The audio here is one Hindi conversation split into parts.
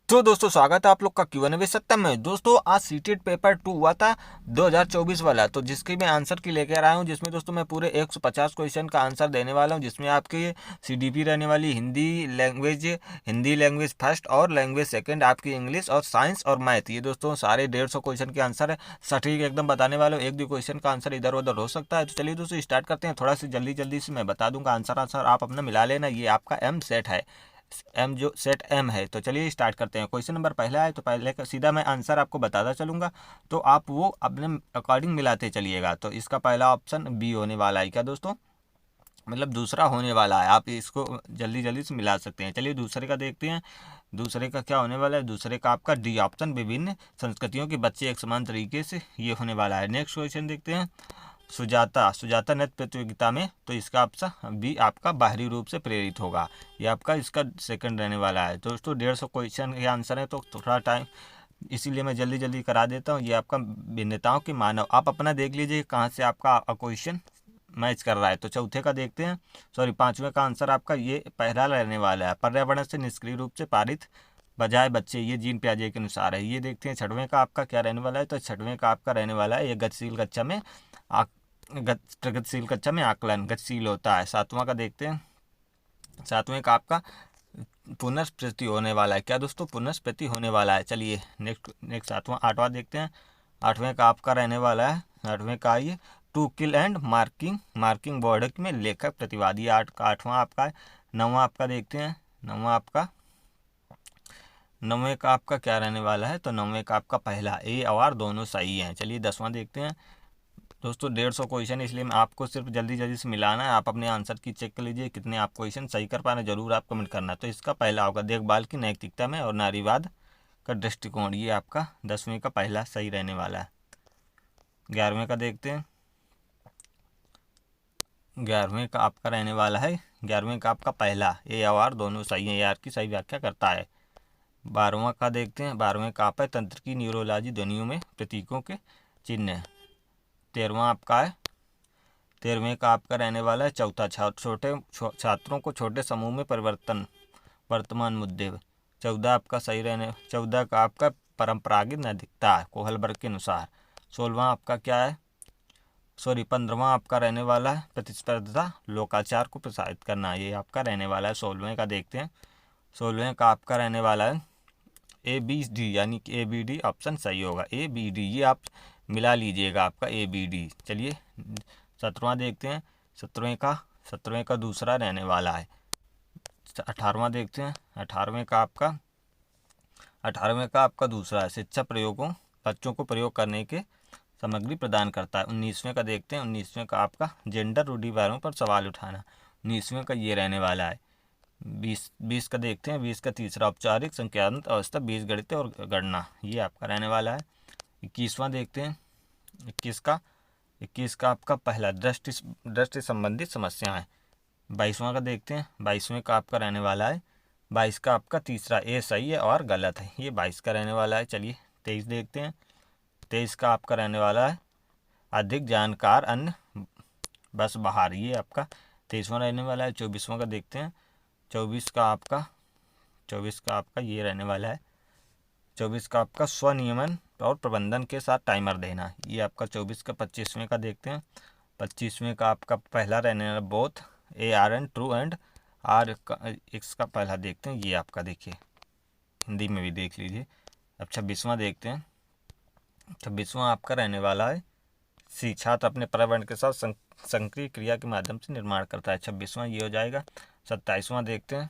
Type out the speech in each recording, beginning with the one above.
तो दोस्तों स्वागत है आप लोग का Q&A सत्तम में। दोस्तों आज सीटेट पेपर 2 हुआ था 2024 वाला, तो जिसकी मैं आंसर की लेकर आया हूँ, जिसमें दोस्तों मैं पूरे 150 क्वेश्चन का आंसर देने वाला हूँ, जिसमें आपकी CDP रहने वाली हिंदी लैंग्वेज फर्स्ट और लैंग्वेज सेकंड, आपकी इंग्लिश और साइंस और मैथ। ये दोस्तों सारे 150 क्वेश्चन के आंसर है, सटीक एकदम बताने वाले हो। एक दो क्वेश्चन का आंसर इधर उधर हो सकता है। तो चलिए दोस्तों स्टार्ट करते हैं। थोड़ा सी जल्दी से मैं बता दूंगा आंसर आप अपना मिला लेना। ये आपका एम सेट है, एम जो सेट एम है। तो चलिए स्टार्ट करते हैं। क्वेश्चन नंबर पहला है, तो पहले का सीधा मैं आंसर आपको बताता चलूंगा, तो आप वो अपने अकॉर्डिंग मिलाते चलिएगा। तो इसका पहला ऑप्शन बी होने वाला है क्या दोस्तों, मतलब दूसरा होने वाला है। आप इसको जल्दी से मिला सकते हैं। चलिए दूसरे का देखते हैं। दूसरे का क्या होने वाला है, दूसरे का आपका डी ऑप्शन, विभिन्न संस्कृतियों के बच्चे एक समान तरीके से, ये होने वाला है। नेक्स्ट क्वेश्चन देखते हैं। सुजाता नृत्य प्रतियोगिता में, तो इसका ऑप्शन बी आपका बाहरी रूप से प्रेरित होगा। ये आपका इसका सेकंड रहने वाला है। दोस्तों 150 क्वेश्चन के आंसर है, तो थोड़ा टाइम इसीलिए मैं जल्दी करा देता हूँ। ये आपका भिन्नताओं के मानव, आप अपना देख लीजिए कहाँ से आपका क्वेश्चन मैच कर रहा है। तो चौथे का देखते हैं, सॉरी पांचवें का आंसर आपका ये पहला रहने वाला है। पर्यावरण से निष्क्रिय रूप से पारित बजाय बच्चे, ये जीन पियाजे के अनुसार है। ये देखते हैं छठवें का आपका क्या रहने वाला है। तो छठवें का आपका रहने वाला है ये गतिशील कक्षा में आकलन गतिशील होता है। सातवां का देखते हैं। सातवें का आपका पुनर्स्मृति होने वाला है। क्या दोस्तों, पुनर्स्मृति होने वाला है। चलिए नेक्स्ट आठवां देखते हैं। आठवें का आपका रहने वाला है, आठवें का ये to kill and marking border में लेखक प्रतिवादी। आठवां आपका है। नौवां आपका देखते हैं। नौवें का आपका क्या रहने वाला है, तो नौवें का आपका पहला ए और दोनों सही हैं। चलिए 10वां देखते हैं। दोस्तों 150 क्वेश्चन, इसलिए मैं आपको सिर्फ जल्दी से मिलाना है। आप अपने आंसर की चेक कर लीजिए कितने आप क्वेश्चन सही कर पा रहे हैं, जरूर आप कमेंट करना। तो इसका पहला होगा देखभाल की नैतिकता में और नारीवाद का दृष्टिकोण, ये आपका 10वें का पहला सही रहने वाला है। 11वें का देखते हैं। 11वें का आपका रहने वाला है, 11वें का आपका पहला ए और दोनों सही है, ए आर की सही व्याख्या करता है। 12वां का देखते हैं। 12वें का आप है तंत्र की न्यूरोलॉजी ध्वनियों में प्रतीकों के चिन्ह। 13वां आपका है। 13वें का आपका रहने वाला है चौथा छोटे छात्रों को छोटे समूह में वर्तमान मुद्दे। 14 का आपका परंपरागत नैतिकता कोहलबर्ग के अनुसार। 16वां आपका क्या है, 15वां आपका रहने वाला है प्रतिस्पर्धा लोकाचार को प्रोत्साहित करना, ये आपका रहने वाला है। 16वें का देखते हैं। 16वें का आपका रहने वाला है ABD, यानी कि ABD ऑप्शन सही होगा। ABD ये आप मिला लीजिएगा, आपका ABD। चलिए 17वां देखते हैं। 17वें का दूसरा रहने वाला है। 18वां देखते हैं। 18वें का आपका दूसरा है शिक्षा प्रयोगों, बच्चों को प्रयोग करने के सामग्री प्रदान करता है। 19वें का देखते हैं। 19वें का आपका जेंडर रूढ़िवादों पर सवाल उठाना, 19वें का ये रहने वाला है। 20 का देखते हैं। 20 का तीसरा औपचारिक संख्यात्मक अवस्था, बीजगणित और गणना, ये आपका रहने वाला है। 21वां देखते हैं। 21 का आपका पहला दृष्टि संबंधित समस्याएं। 22वां का देखते हैं। 22वें का आपका रहने वाला है। 22 का आपका तीसरा ए सही है और गलत है, ये 22 का रहने वाला है। चलिए 23 देखते हैं। 23 का आपका रहने वाला है अधिक जानकार अन्य बस बाहर, ये आपका 23वां रहने वाला है। 24वां का देखते हैं। 24 का आपका ये रहने वाला है। 24 का आपका स्वनियमन और प्रबंधन के साथ टाइमर देना, ये आपका 24 का। 25वें का देखते हैं। 25वें का आपका पहला रहने वाला both ARN true and R X का पहला देखते हैं, ये आपका देखिए हिंदी में भी देख लीजिए। अब 26वां देखते हैं। 26वां आपका रहने वाला है सी, छात्र अपने पर्यावरण के साथ सक्रिय क्रिया के माध्यम से निर्माण करता है, 26वां ये हो जाएगा। 27वां देखते हैं।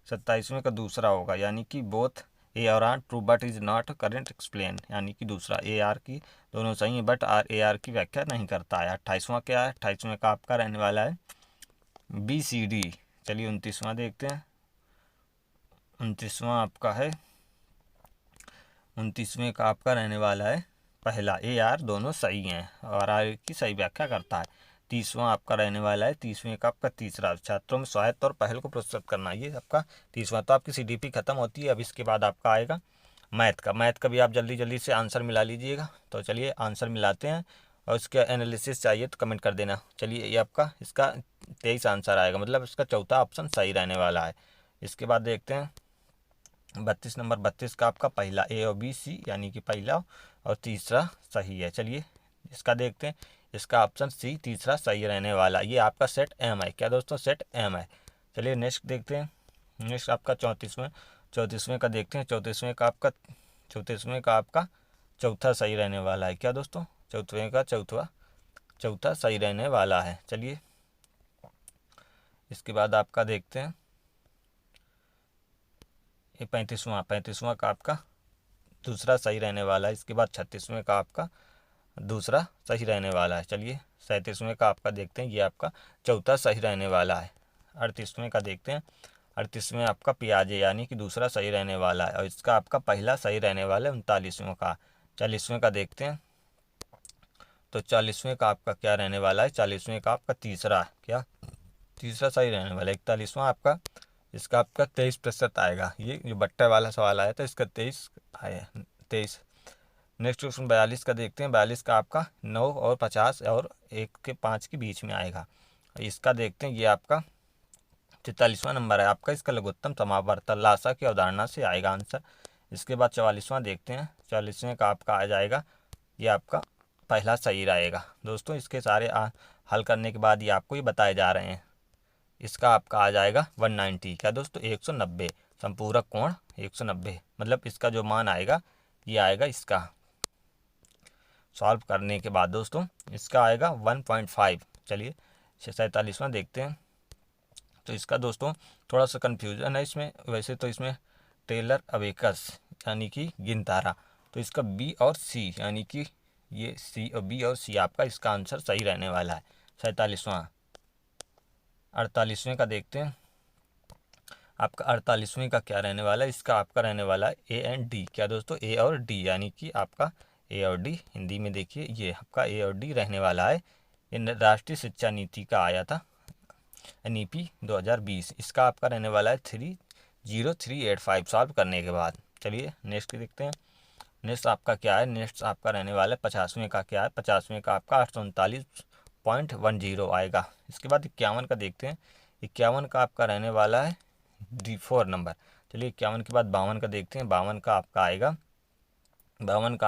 27वें का दूसरा होगा, यानी कि बोथ ए और R true but is not correct explain, यानी कि दूसरा ए आर की दोनों सही है बट आर ए आर की व्याख्या नहीं करता है। 28वां क्या है, 28वें का आपका रहने वाला है BCD। चलिए 29वां देखते हैं। 29वां आपका है, 29वें का आपका रहने वाला है पहला ए आर दोनों सही हैं और आर की सही व्याख्या करता है। 30वां आपका रहने वाला है, 30वें का आपका तीसरा छात्रों में स्वायत्त और पहल को प्रोत्साहित करना, ये आपका 30वां। तो आपकी CDP खत्म होती है। अब इसके बाद आपका आएगा मैथ का भी आप जल्दी से आंसर मिला लीजिएगा। तो चलिए आंसर मिलाते हैं और इसका एनालिसिस चाहिए तो कमेंट कर देना। चलिए ये आपका इसका 23 आंसर आएगा, मतलब इसका चौथा ऑप्शन सही रहने वाला है। इसके बाद देखते हैं 32 नंबर 32 का आपका पहला ए और बी सी यानी कि पहला और तीसरा सही है। चलिए इसका देखते हैं, इसका ऑप्शन सी तीसरा सही रहने वाला। ये आपका सेट एम है। क्या दोस्तों? सेट एम है। चलिए नेक्स्ट देखते हैं। नेक्स्ट आपका 34वें का देखते हैं। 34वें का आपका चौथा सही रहने वाला है। क्या दोस्तों? चौथे का चौथा सही रहने वाला है। चलिए इसके बाद आपका देखते हैं ये 35वां का आपका दूसरा सही रहने वाला है। इसके बाद 36वें का आपका दूसरा सही रहने वाला है। चलिए 37वें का आपका देखते हैं, ये आपका चौथा सही रहने वाला है। 38वें का देखते हैं। 38वें आपका पियाजे यानी कि दूसरा सही रहने वाला है और इसका आपका पहला सही रहने वाला है। 39वें का 40वें का देखते हैं, तो 40वें का आपका क्या रहने वाला है? 40वें का आपका तीसरा सही रहने वाला है। 41वां आपका, इसका आपका 23% आएगा। ये जो बट्टा वाला सवाल आया था इसका 23 आया, 23। नेक्स्ट क्वेश्चन 42 का देखते हैं। 42 का आपका 9 और 50 और 1 के 5 के बीच में आएगा। इसका देखते हैं, ये आपका 43वां नंबर है आपका। इसका लघुत्तम समावर्तन लासा की अवधारणा से आएगा आंसर। इसके बाद 44वां देखते हैं। 44वें का आपका आ जाएगा, ये आपका पहला सही रहेगा। दोस्तों इसके सारे हल करने के बाद ये आपको ये बताए जा रहे हैं। इसका आपका आ जाएगा 190। क्या दोस्तों? 190। संपूरक कोण 190, मतलब इसका जो मान आएगा ये आएगा इसका सॉल्व करने के बाद दोस्तों इसका आएगा 1.5। चलिए 47वां देखते हैं। तो इसका दोस्तों थोड़ा सा कन्फ्यूजन है इसमें। वैसे तो इसमें टेलर अबेकस यानी कि गिनतारा, तो इसका बी और सी यानी कि ये सी और बी और सी आपका इसका आंसर सही रहने वाला है। 47वां 48वें का देखते हैं। आपका 48वें का क्या रहने वाला है? इसका आपका रहने वाला है ए एंड डी। क्या दोस्तों? ए और डी यानी कि आपका ए और डी हिंदी में देखिए ये आपका ए और डी रहने वाला है। ये राष्ट्रीय शिक्षा नीति का आया था NEP 2020। इसका आपका रहने वाला है 30385 सॉल्व करने के बाद। चलिए नेक्स्ट देखते हैं। नेक्स्ट आपका क्या है? नेक्स्ट आपका रहने वाला है 50वें का क्या है? 50वें का आपका 839.10 आएगा। इसके बाद 51 का देखते हैं। 51 का आपका रहने वाला है D4 नंबर। चलिए 51 के बाद 52 का देखते हैं। 52 का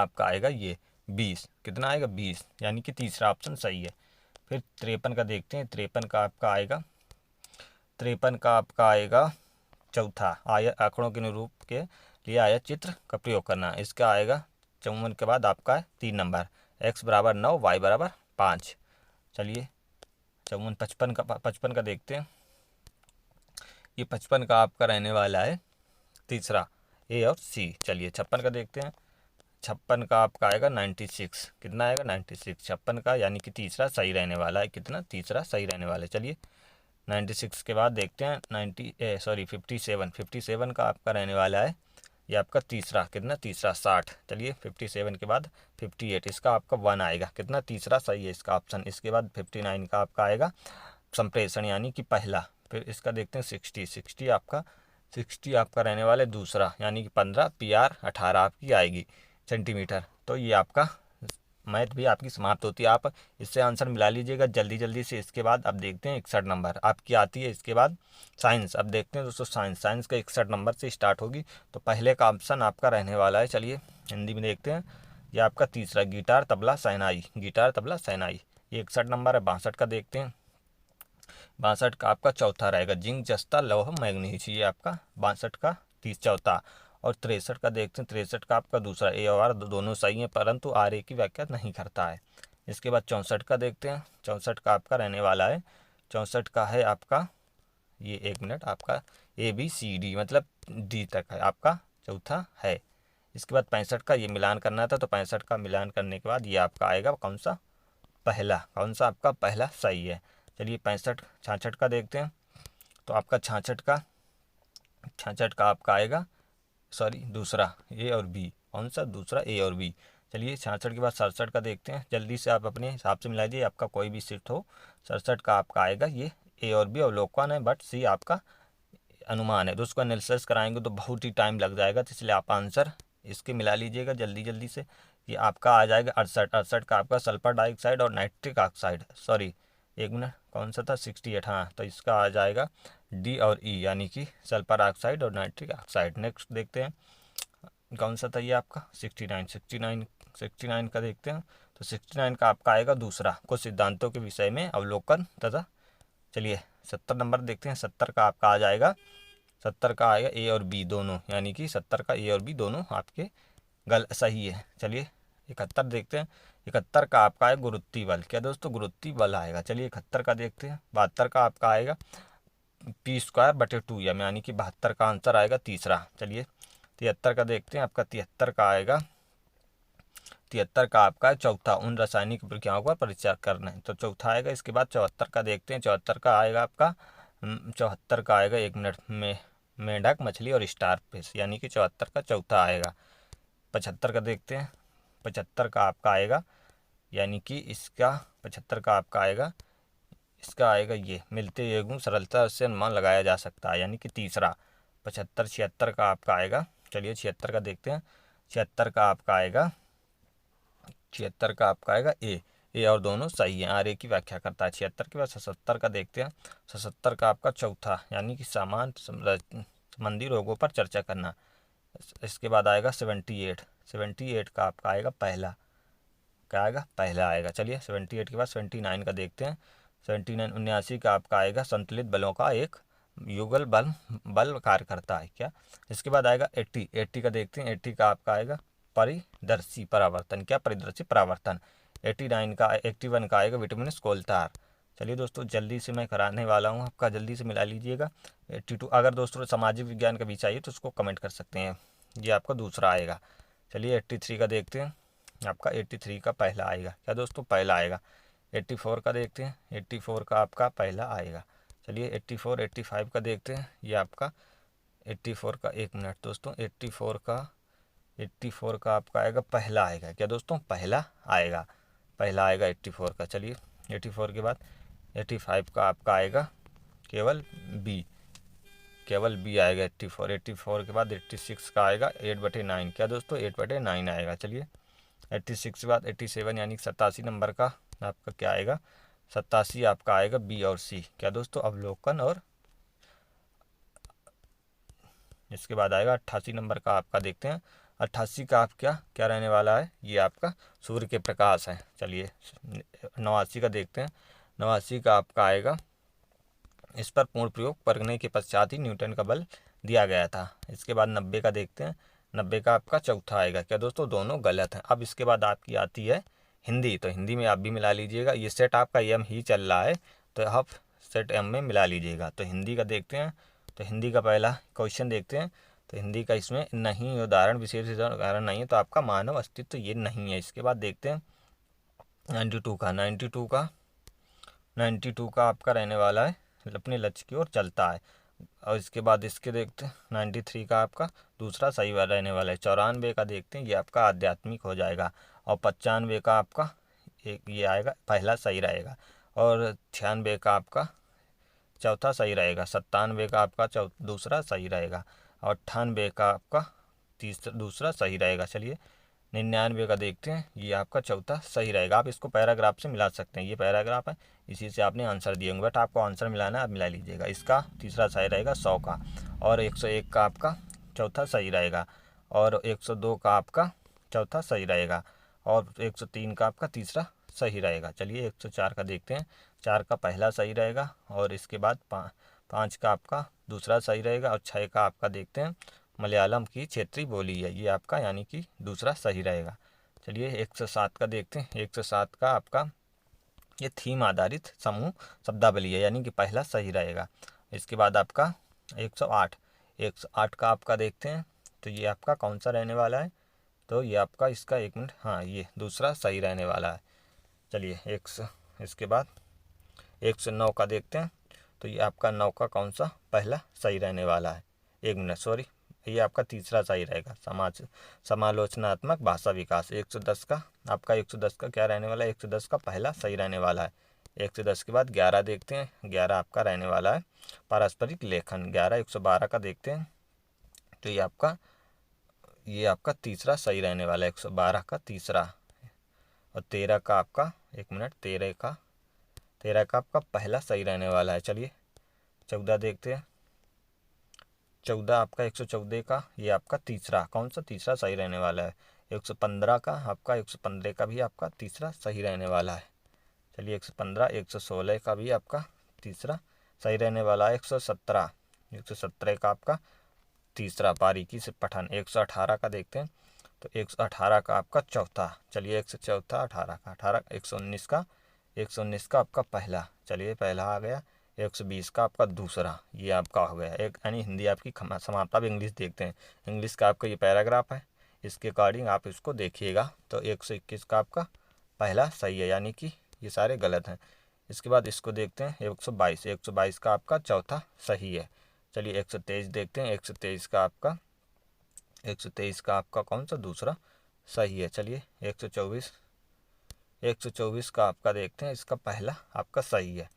आपका आएगा ये 20। कितना आएगा? 20 यानी कि तीसरा ऑप्शन सही है। फिर 53 का देखते हैं। 53 का आपका आएगा चौथा आंकड़ों के अनुरूप के लिए आया चित्र का प्रयोग करना। इसका आएगा 54 के बाद आपका 3 नंबर x बराबर 9 y बराबर 5। चलिए 55 का देखते हैं। ये 55 का आपका रहने वाला है तीसरा ए और सी। चलिए 56 का देखते हैं। 56 का आपका आएगा 96। कितना आएगा? 96 56 का यानी कि तीसरा सही रहने वाला है। कितना? तीसरा सही रहने वाला है। चलिए 96 के बाद देखते हैं 57 का आपका रहने वाला है ये आपका तीसरा। कितना? तीसरा 60। चलिए 57 के बाद 58, इसका आपका 1 आएगा। कितना? तीसरा सही है इसका ऑप्शन। इसके बाद 59 का आपका आएगा संप्रेषण यानी कि पहला। फिर इसका देखते हैं 60 आपका रहने वाले दूसरा यानी कि 15 PR 18 आपकी आएगी सेंटीमीटर। तो ये आपका मैथ भी आपकी समाप्त होती है। आप इससे आंसर मिला लीजिएगा जल्दी से। इसके बाद अब देखते हैं 61 नंबर आपकी आती है। इसके बाद साइंस। अब देखते हैं दोस्तों साइंस का 61 नंबर से स्टार्ट होगी। तो पहले का ऑप्शन आपका रहने वाला है, चलिए हिंदी में देखते हैं। ये आपका तीसरा गिटार तबला शहनाई। ये 61 नंबर है। 62 का देखते हैं। 62 का आपका चौथा रहेगा जिंक जस्ता लौह मैग्नीज। ये आपका 62 का चौथा। और 63 का देखते हैं। 63 का आपका दूसरा ए और आर दोनों सही हैं, परंतु आर ए की व्याख्या नहीं करता है। इसके बाद 64 का देखते हैं। 64 का आपका रहने वाला है, 64 का है आपका ये 1 मिनट आपका ABCD मतलब डी तक है आपका चौथा है। इसके बाद 65 का ये मिलान करना था, तो 65 का मिलान करने के बाद ये आपका आएगा कौन सा? पहला। कौन सा आपका? पहला सही है। चलिए 66 का देखते हैं। तो आपका 66 का आपका आएगा दूसरा ए और बी। कौन सा? दूसरा ए और बी। चलिए 66 के बाद 67 का देखते हैं। जल्दी से आप अपने हिसाब से मिला दीजिए, आपका कोई भी शिफ्ट हो। 67 का आपका आएगा ये ए और बी अवलोकन है, बट सी आपका अनुमान है। तो उसको एनालिसिस कराएंगे तो बहुत ही टाइम लग जाएगा, तो इसलिए आप आंसर इसके मिला लीजिएगा जल्दी से। ये आपका आ जाएगा 68 का आपका सल्फर डाइऑक्साइड और नाइट्रिक ऑक्साइड। 1 मिनट कौन सा था? 68। हाँ, तो इसका आ जाएगा डी और ई यानी कि सल्फर ऑक्साइड और नाइट्रिक ऑक्साइड। नेक्स्ट देखते हैं कौन सा था ये आपका 69 का देखते हैं। तो 69 का आपका आएगा दूसरा, कुछ सिद्धांतों के विषय में अवलोकन तथा। चलिए 70 नंबर देखते हैं। 70 का आपका आ जाएगा, 70 का आएगा ए और बी दोनों, यानी कि 70 का ए और बी दोनों आपके सही है। चलिए 71 देखते हैं। 71 का आपका है गुरुत्वीय बल। क्या दोस्तों, गुरुत्वीय बल आएगा। चलिए 71 का देखते हैं। 72 का आपका आएगा P²/2 यानी कि 72 का आंसर आएगा तीसरा। चलिए 73 का देखते हैं। आपका 73 का आएगा, 73 का आपका है चौथा, उन रासायनिक प्रक्रियाओं का परिचय करना है, तो चौथा आएगा। इसके बाद 74 का देखते हैं। 74 का आएगा आपका 74 का आएगा 1 मिनट में मेंढक, मछली और स्टार फिश, यानी कि 74 का चौथा आएगा। 75 का देखते हैं। 75 का आपका आएगा, यानी कि इसका 75 का आपका आएगा, इसका आएगा ये मिलते हुए गुण सरलता से अनुमान लगाया जा सकता है, यानी कि तीसरा। 75 76 का आपका आएगा। चलिए 76 का देखते हैं। 76 का आपका आएगा, 76 का आपका आएगा ए और दोनों सही है, आर ए की व्याख्या करता है। 76 के बाद 77 का देखते हैं। 77 का आपका चौथा, यानी कि सामान संबंधी रोगों पर चर्चा करना। इसके बाद आएगा 78 का आपका आएगा पहला, क्या आएगा, पहला आएगा। चलिए 78 के बाद 79 का देखते हैं। 79 का आपका आएगा संतुलित बलों का एक युगल बल कार्य करता है क्या। इसके बाद आएगा 80 का देखते हैं। 80 का आपका आएगा परिदर्शी परावर्तन, क्या, परिदर्शी परावर्तन। 81 का आएगा विटामिन कोलतार। चलिए दोस्तों जल्दी से मैं कराने वाला हूँ आपका, जल्दी से मिला लीजिएगा। 82 अगर दोस्तों सामाजिक विज्ञान का भी चाहिए तो उसको कमेंट कर सकते हैं, ये आपका दूसरा आएगा। चलिए 83 का देखते हैं। आपका 83 का पहला आएगा, क्या दोस्तों, पहला आएगा। 84 का देखते हैं। 84 का आपका पहला आएगा। चलिए 85 का देखते हैं। ये आपका 84 का, एक मिनट दोस्तों, 84 का आपका आएगा पहला आएगा, क्या दोस्तों, पहला आएगा, 84 का। चलिए 84 के बाद 85 का आपका आएगा केवल बी आएगा। 84 के बाद 86 का आएगा 8/9, क्या दोस्तों, 8/9 आएगा। चलिए 86 के बाद 87 यानी 87 नंबर का आपका क्या आएगा, 87 आपका आएगा बी और सी, क्या दोस्तों, अवलोकन और। इसके बाद आएगा 88 नंबर का आपका देखते हैं। 88 का आप क्या रहने वाला है, ये आपका सूर्य के प्रकाश है। चलिए 89 का देखते हैं। 89 का आपका आएगा, इस पर पूर्ण प्रयोग करने के पश्चात ही न्यूटन का बल दिया गया था। इसके बाद 90 का देखते हैं। 90 का आपका चौथा आएगा, क्या दोस्तों, दोनों गलत हैं। अब इसके बाद आपकी आती है हिंदी, तो हिंदी में आप भी मिला लीजिएगा। ये सेट आपका एम ही चल रहा है, तो आप सेट एम में मिला लीजिएगा। तो हिंदी का देखते हैं। तो हिंदी का पहला क्वेश्चन देखते हैं। तो हिंदी का इसमें नहीं, उदाहरण विशेष उदाहरण नहीं है, तो आपका मानव अस्तित्व ये नहीं है। इसके बाद देखते हैं 92 का आपका रहने वाला है अपने लक्ष्य की ओर चलता है। और इसके बाद इसके देखते हैं 93 का आपका दूसरा सही रहने वाला है। 94 का देखते हैं, ये आपका आध्यात्मिक हो जाएगा। और 95 का आपका एक ये आएगा, पहला सही रहेगा। और 96 का आपका चौथा सही रहेगा। 97 का आपका दूसरा सही रहेगा। और 98 का आपका दूसरा सही रहेगा। चलिए 99 का देखते हैं, ये आपका चौथा सही रहेगा। आप इसको पैराग्राफ से मिला सकते हैं, ये पैराग्राफ है, इसी से आपने आंसर दिए होंगे, बट आपको आंसर मिलाना है, आप मिला लीजिएगा। इसका तीसरा सही रहेगा 100 का। और 101 का आपका चौथा सही रहेगा। और 102 का आपका चौथा सही रहेगा। और 103 का आपका तीसरा सही रहेगा। चलिए 104 का देखते हैं। 4 का पहला सही रहेगा। और इसके बाद 5 का आपका दूसरा सही रहेगा। और 6 का आपका देखते हैं मलयालम की क्षेत्रीय बोली है, ये आपका यानी कि दूसरा सही रहेगा। चलिए 107 का देखते हैं। 107 का आपका ये थीम आधारित समूह शब्दावली है, यानी कि पहला सही रहेगा। इसके बाद आपका 108 का आपका देखते हैं। तो ये आपका कौन सा रहने वाला है, तो ये आपका इसका, एक मिनट, हाँ, ये दूसरा सही रहने वाला है। चलिए इसके बाद 109 का देखते हैं। तो ये आपका 9 का कौन सा पहला सही रहने वाला है, एक मिनट, सॉरी, ये आपका तीसरा सही रहेगा। समालोचनात्मक भाषा विकास। 110 का आपका 110 का क्या रहने वाला है, 110 का पहला सही रहने वाला है। 110 के बाद 11 देखते हैं। 11 आपका रहने वाला है पारस्परिक लेखन। 112 का देखते हैं। तो ये आपका तीसरा सही रहने वाला है, 112 का तीसरा। और 13 का आपका, एक मिनट, 13 का आपका पहला सही रहने वाला है। चलिए 14 देखते हैं। 14 आपका 114 का ये आपका तीसरा, कौन सा तीसरा सही रहने वाला है। 115 का आपका 115 का भी आपका तीसरा सही रहने वाला है। चलिए 115, 116 का भी आपका तीसरा सही रहने वाला है। 117 का आपका तीसरा, बारीकी से पठान। 118 का देखते हैं, तो 118 का आपका चौथा। चलिए 114, 18 का 18, 119 का आपका पहला। चलिए पहला आ गया। 120 का आपका दूसरा, ये आपका हो गया एक, यानी हिंदी आपकी समाप्त। अब इंग्लिश देखते हैं। इंग्लिश का आपका ये पैराग्राफ है, इसके अकॉर्डिंग आप इसको देखिएगा। तो 121 का आपका पहला सही है, यानी कि ये सारे गलत हैं। इसके बाद इसको देखते हैं 122 का आपका चौथा सही है। चलिए 123 देखते हैं। 123 का आपका कौन सा दूसरा सही है। चलिए 124 का आपका देखते हैं, इसका पहला आपका सही है।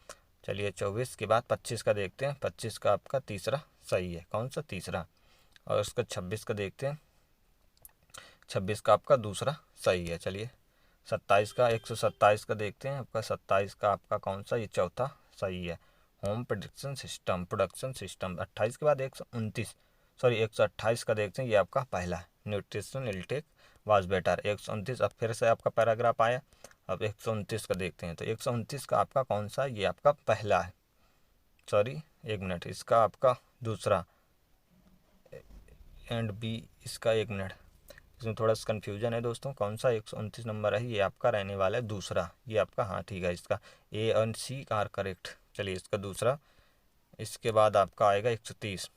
चलिए 24 के बाद 25 का देखते हैं। 25 का आपका तीसरा सही है, कौन सा तीसरा। और उसका 26 का देखते हैं। 26 का आपका दूसरा सही है। चलिए 127 का देखते हैं। आपका 27 का आपका कौन सा, ये चौथा सही है। होम प्रोडक्शन सिस्टम 28 के बाद 128 का देखते हैं, ये आपका पहला। Nutrition intake was better 129। अब फिर से आपका पैराग्राफ आया। अब 129 का देखते हैं, तो 129 का आपका कौन सा, ये आपका पहला है। एक मिनट, इसका आपका दूसरा एंड बी, इसका एक मिनट, इसमें थोड़ा सा कन्फ्यूजन है दोस्तों। कौन सा 129 नंबर है, ये आपका रहने वाला है दूसरा, ये आपका, हाँ ठीक है, इसका A and C are correct. चलिए इसका दूसरा। इसके बाद आपका आएगा 130,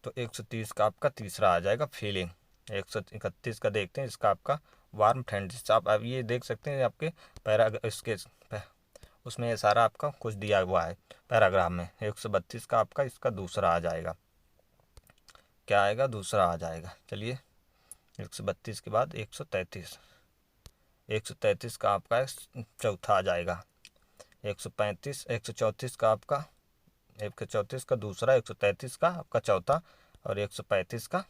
तो 130 का आपका तीसरा आ जाएगा फीलिंग। 131 का देखते हैं, इसका आपका वार्म फ्रेंड्स। आप अब ये देख सकते हैं आपके इसके उसमें ये सारा आपका कुछ दिया हुआ है पैराग्राफ में। 132 का आपका इसका दूसरा आ जाएगा, क्या आएगा, दूसरा आ जाएगा। चलिए 132 के बाद 133 का आपका चौथा आ जाएगा। 134 का आपका 134 का दूसरा, 133 का आपका चौथा, और 135 का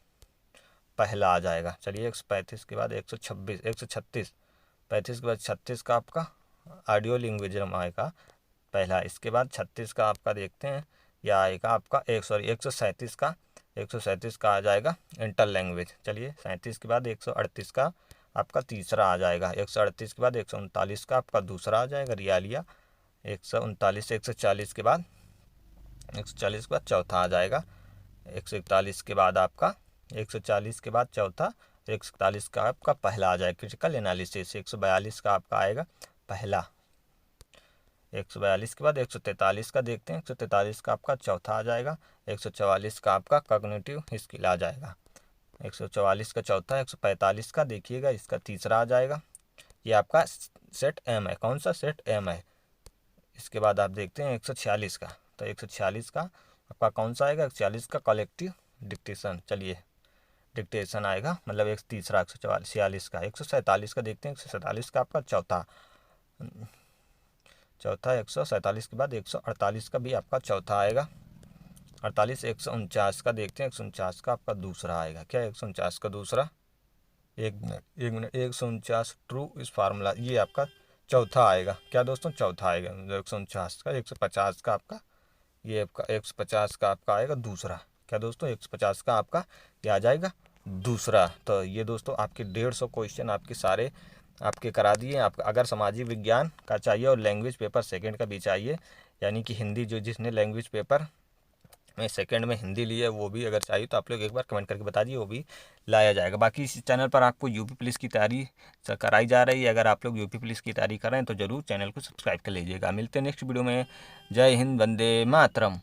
पहला आ जाएगा। चलिए 135 के बाद 136 35 के बाद 36 का आपका ऑडियो लैंग्वेज आएगा पहला। इसके बाद 36 का आपका देखते हैं, यह आएगा आपका 137 का आ जाएगा इंटर लैंग्वेज। चलिए 37 के बाद 138 का आपका तीसरा आ जाएगा। 138 के बाद 139 का आपका दूसरा आ जाएगा रियालिया। 139 140 के बाद 140 के बाद चौथा आ जाएगा। 141 के बाद आपका 140 के बाद चौथा, 141 का आपका पहला आ जाएगा क्रिटिकल एनालिसिस। 142 का आपका आएगा पहला। 142 के बाद 143 का देखते हैं। 143 का आपका चौथा आ जाएगा। 144 का आपका कॉग्निटिव स्किल आ जाएगा। 144 का चौथा। 145 का देखिएगा, इसका तीसरा आ जाएगा। ये आपका सेट एम है, कौन सा सेट एम है। इसके बाद आप देखते हैं 146 का, तो 146 का आपका कौन सा आएगा, 146 का कलेक्टिव डिक्टेशन। चलिए डिक्टेशन आएगा, मतलब एक तीसरा 146 का। 147 का देखते हैं। 147 का आपका चौथा 147 के बाद 148 का भी आपका चौथा आएगा। 48 149 का देखते हैं। 149 का आपका दूसरा आएगा, क्या 149 का दूसरा, एक मिनट 149 ट्रू इस फार्मूला, ये आपका चौथा आएगा। क्या दोस्तों, चौथा आएगा 149 का। 150 का आपका, ये आपका 150 का आपका आएगा दूसरा। क्या दोस्तों, 150 का आपका ये आ जाएगा दूसरा। तो ये दोस्तों आपके 150 क्वेश्चन आपके सारे आपके करा दिए। आप अगर सामाजिक विज्ञान का चाहिए और लैंग्वेज पेपर सेकंड का भी चाहिए, यानी कि हिंदी, जो जिसने लैंग्वेज पेपर में सेकंड में हिंदी ली है वो भी अगर चाहिए तो आप लोग एक बार कमेंट करके बता दिए, वो भी लाया जाएगा। बाकी इस चैनल पर आपको यूपी पुलिस की तैयारी कराई जा रही है। अगर आप लोग यूपी पुलिस की तैयारी कर रहे हैं तो ज़रूर चैनल को सब्सक्राइब कर लीजिएगा। मिलते हैं नेक्स्ट वीडियो में। जय हिंद, वंदे मातरम।